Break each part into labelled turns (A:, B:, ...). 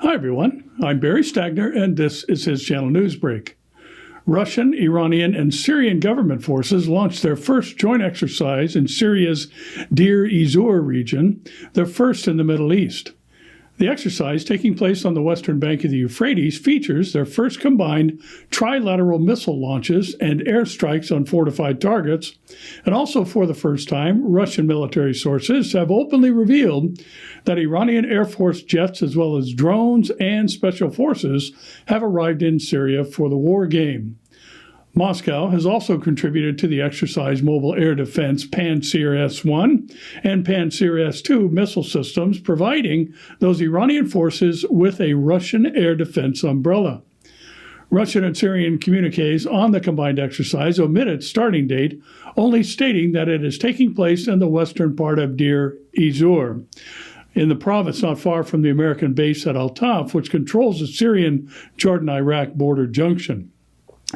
A: Hi, everyone. I'm Barry Stagner, and this is his channel Newsbreak. Russian, Iranian, and Syrian government forces launched their first joint exercise in Syria's Deir ez-Zour region, the first in the Middle East. The exercise, taking place on the western bank of the Euphrates, features their first combined trilateral missile launches and airstrikes on fortified targets, and also for the first time, Russian military sources have openly revealed that Iranian Air Force jets, as well as drones and special forces, have arrived in Syria for the war game. Moscow has also contributed to the exercise mobile air defense Pantsir S-1 and Pantsir S-2 missile systems, providing those Iranian forces with a Russian air defense umbrella. Russian and Syrian communiques on the combined exercise omit its starting date, only stating that it is taking place in the western part of Deir ez-Zour, in the province not far from the American base at Al-Taf, which controls the Syrian-Jordan-Iraq border junction.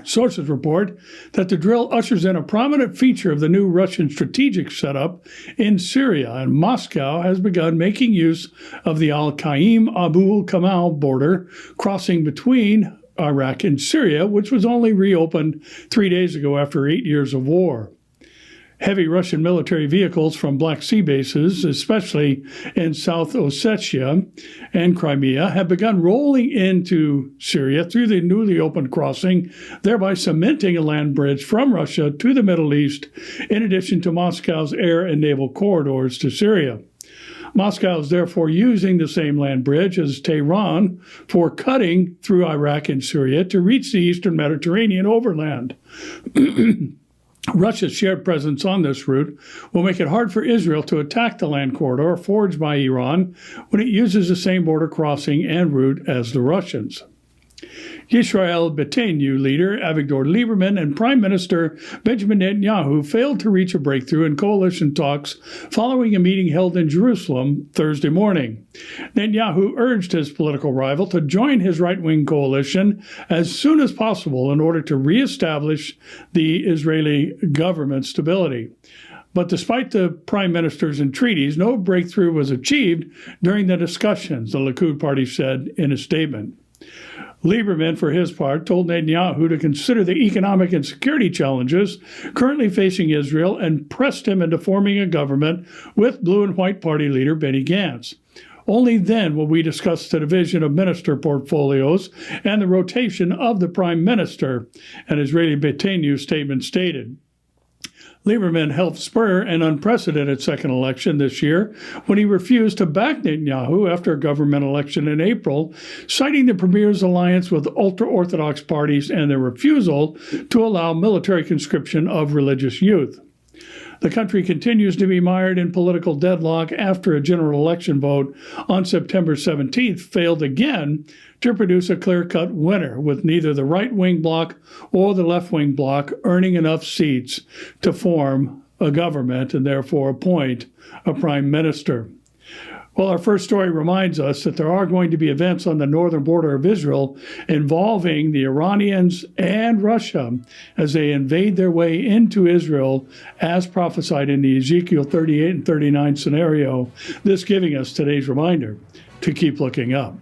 A: Sources report that the drill ushers in a prominent feature of the new Russian strategic setup in Syria, and Moscow has begun making use of the Al-Qaim-Abu Kamal border crossing between Iraq and Syria, which was only reopened 3 days ago after 8 years of war. Heavy Russian military vehicles from Black Sea bases, especially in South Ossetia and Crimea, have begun rolling into Syria through the newly opened crossing, thereby cementing a land bridge from Russia to the Middle East, in addition to Moscow's air and naval corridors to Syria. Moscow is therefore using the same land bridge as Tehran for cutting through Iraq and Syria to reach the eastern Mediterranean overland. Russia's shared presence on this route will make it hard for Israel to attack the land corridor forged by Iran when it uses the same border crossing and route as the Russians. Yisrael Beiteinu leader Avidor Liberman and Prime Minister Benjamin Netanyahu failed to reach a breakthrough in coalition talks following a meeting held in Jerusalem Thursday morning. Netanyahu urged his political rival to join his right-wing coalition as soon as possible in order to reestablish the Israeli government stability. But despite the prime minister's entreaties, no breakthrough was achieved during the discussions, the Likud party said in a statement. Liberman, for his part, told Netanyahu to consider the economic and security challenges currently facing Israel and pressed him into forming a government with Blue and White Party leader Benny Gantz. Only then will we discuss the division of minister portfolios and the rotation of the prime minister, an Israeli Beiteinu statement stated. Lieberman helped spur an unprecedented second election this year when he refused to back Netanyahu after a government election in April, citing the premier's alliance with ultra-Orthodox parties and their refusal to allow military conscription of religious youth. The country continues to be mired in political deadlock after a general election vote on September 17th failed again to produce a clear-cut winner, with neither the right-wing bloc or the left-wing bloc earning enough seats to form a government and therefore appoint a prime minister. Well, our first story reminds us that there are going to be events on the northern border of Israel involving the Iranians and Russia as they invade their way into Israel, as prophesied in the Ezekiel 38 and 39 scenario, this giving us today's reminder to keep looking up.